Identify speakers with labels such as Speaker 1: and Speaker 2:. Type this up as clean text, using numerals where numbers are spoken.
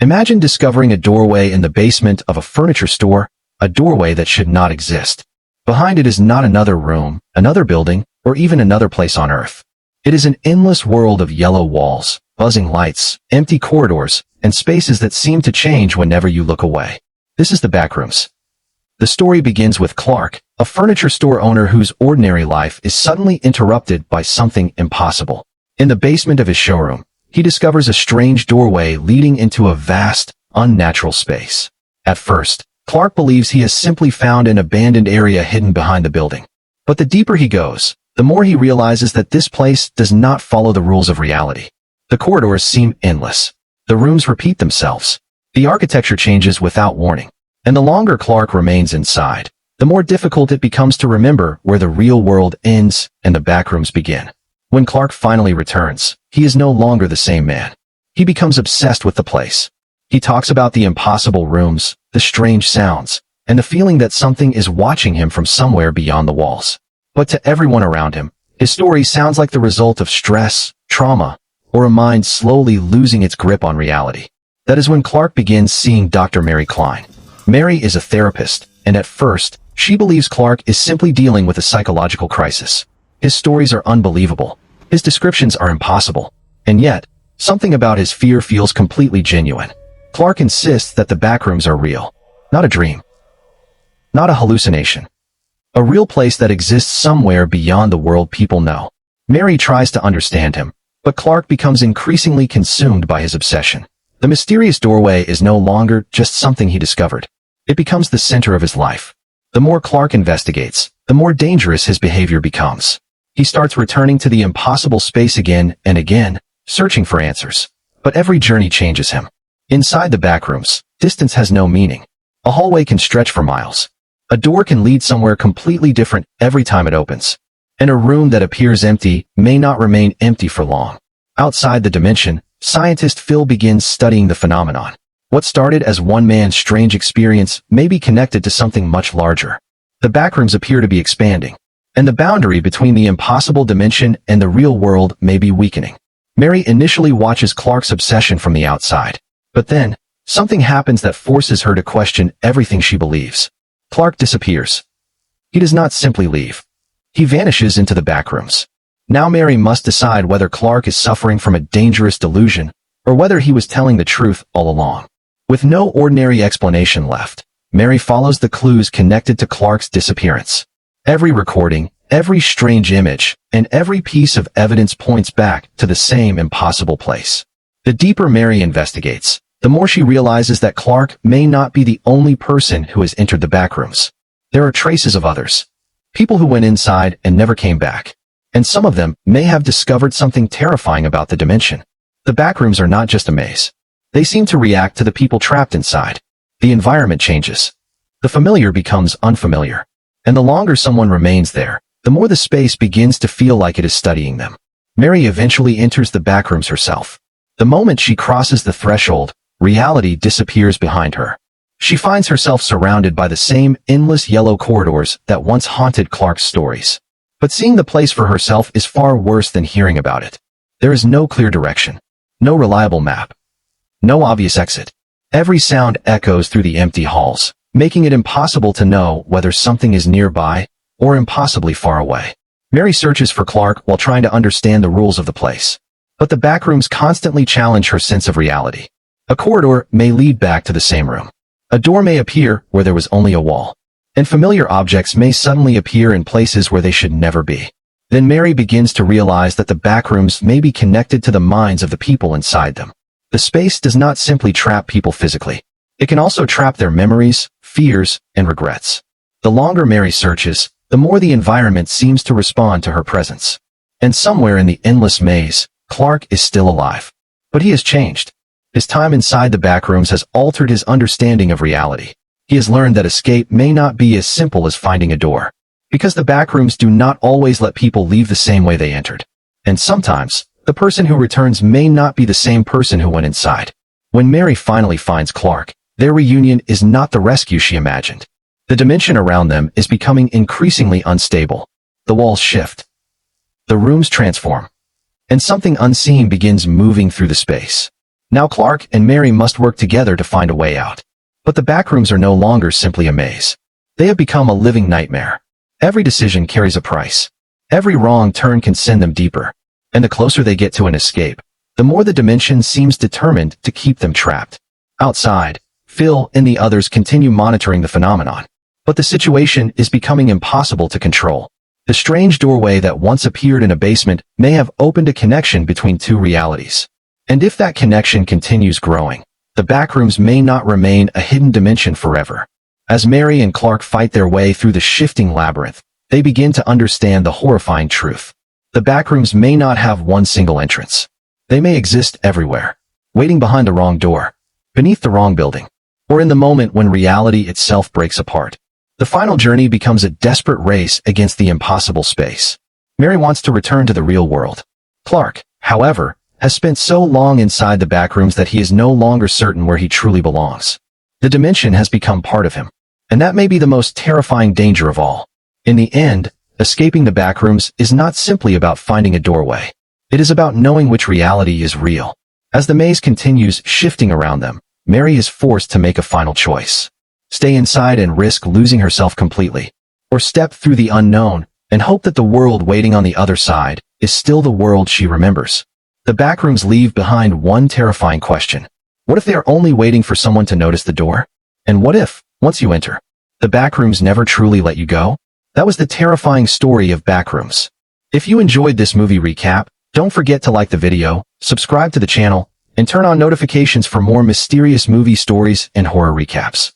Speaker 1: Imagine discovering a doorway in the basement of a furniture store, a doorway that should not exist. Behind it is not another room, another building, or even another place on Earth. It is an endless world of yellow walls, buzzing lights, empty corridors, and spaces that seem to change whenever you look away. This is the Backrooms. The story begins with Clark, a furniture store owner whose ordinary life is suddenly interrupted by something impossible. In the basement of his showroom, he discovers a strange doorway leading into a vast, unnatural space. At first, Clark believes he has simply found an abandoned area hidden behind the building. But the deeper he goes, the more he realizes that this place does not follow the rules of reality. The corridors seem endless. The rooms repeat themselves. The architecture changes without warning. And the longer Clark remains inside, the more difficult it becomes to remember where the real world ends and the backrooms begin. When Clark finally returns, he is no longer the same man. He becomes obsessed with the place. He talks about the impossible rooms, the strange sounds, and the feeling that something is watching him from somewhere beyond the walls. But to everyone around him, his story sounds like the result of stress, trauma, or a mind slowly losing its grip on reality. That is when Clark begins seeing Dr. Mary Klein. Mary is a therapist, and at first, she believes Clark is simply dealing with a psychological crisis. His stories are unbelievable. His descriptions are impossible. And yet, something about his fear feels completely genuine. Clark insists that the backrooms are real. Not a dream. Not a hallucination. A real place that exists somewhere beyond the world people know. Mary tries to understand him, but Clark becomes increasingly consumed by his obsession. The mysterious doorway is no longer just something he discovered. It becomes the center of his life. The more Clark investigates, the more dangerous his behavior becomes. He starts returning to the impossible space again and again, searching for answers. But every journey changes him. Inside the backrooms, distance has no meaning. A hallway can stretch for miles. A door can lead somewhere completely different every time it opens. And a room that appears empty may not remain empty for long. Outside the dimension, scientist Phil begins studying the phenomenon. What started as one man's strange experience may be connected to something much larger. The backrooms appear to be expanding, and the boundary between the impossible dimension and the real world may be weakening. Mary initially watches Clark's obsession from the outside, but then, something happens that forces her to question everything she believes. Clark disappears. He does not simply leave. He vanishes into the backrooms. Now Mary must decide whether Clark is suffering from a dangerous delusion, or whether he was telling the truth all along. With no ordinary explanation left, Mary follows the clues connected to Clark's disappearance. Every recording, every strange image, and every piece of evidence points back to the same impossible place. The deeper Mary investigates, the more she realizes that Clark may not be the only person who has entered the backrooms. There are traces of others. People who went inside and never came back. And some of them may have discovered something terrifying about the dimension. The backrooms are not just a maze. They seem to react to the people trapped inside. The environment changes. The familiar becomes unfamiliar. And the longer someone remains there, the more the space begins to feel like it is studying them. Mary eventually enters the backrooms herself. The moment she crosses the threshold, reality disappears behind her. She finds herself surrounded by the same endless yellow corridors that once haunted Clark's stories. But seeing the place for herself is far worse than hearing about it. There is no clear direction. No reliable map. No obvious exit. Every sound echoes through the empty halls, making it impossible to know whether something is nearby or impossibly far away. Mary searches for Clark while trying to understand the rules of the place. But the backrooms constantly challenge her sense of reality. A corridor may lead back to the same room. A door may appear where there was only a wall. And familiar objects may suddenly appear in places where they should never be. Then Mary begins to realize that the backrooms may be connected to the minds of the people inside them. The space does not simply trap people physically. It can also trap their memories, fears, and regrets. The longer Mary searches, the more the environment seems to respond to her presence. And somewhere in the endless maze, Clark is still alive. But he has changed. His time inside the backrooms has altered his understanding of reality. He has learned that escape may not be as simple as finding a door. Because the backrooms do not always let people leave the same way they entered. And sometimes, the person who returns may not be the same person who went inside. When Mary finally finds Clark, their reunion is not the rescue she imagined. The dimension around them is becoming increasingly unstable. The walls shift. The rooms transform. And something unseen begins moving through the space. Now Clark and Mary must work together to find a way out. But the backrooms are no longer simply a maze. They have become a living nightmare. Every decision carries a price. Every wrong turn can send them deeper. And the closer they get to an escape, the more the dimension seems determined to keep them trapped. Outside, Phil and the others continue monitoring the phenomenon. But the situation is becoming impossible to control. The strange doorway that once appeared in a basement may have opened a connection between two realities. And if that connection continues growing, the backrooms may not remain a hidden dimension forever. As Mary and Clark fight their way through the shifting labyrinth, they begin to understand the horrifying truth. The backrooms may not have one single entrance. They may exist everywhere, waiting behind the wrong door, beneath the wrong building, or in the moment when reality itself breaks apart. The final journey becomes a desperate race against the impossible space. Mary wants to return to the real world. Clark, however, has spent so long inside the backrooms that he is no longer certain where he truly belongs. The dimension has become part of him, and that may be the most terrifying danger of all. In the end, escaping the backrooms is not simply about finding a doorway. It is about knowing which reality is real. As the maze continues shifting around them, Mary is forced to make a final choice. Stay inside and risk losing herself completely, or step through the unknown and hope that the world waiting on the other side is still the world she remembers. The backrooms leave behind one terrifying question. What if they are only waiting for someone to notice the door? And what if, once you enter, the backrooms never truly let you go? That was the terrifying story of Backrooms. If you enjoyed this movie recap, don't forget to like the video, subscribe to the channel, and turn on notifications for more mysterious movie stories and horror recaps.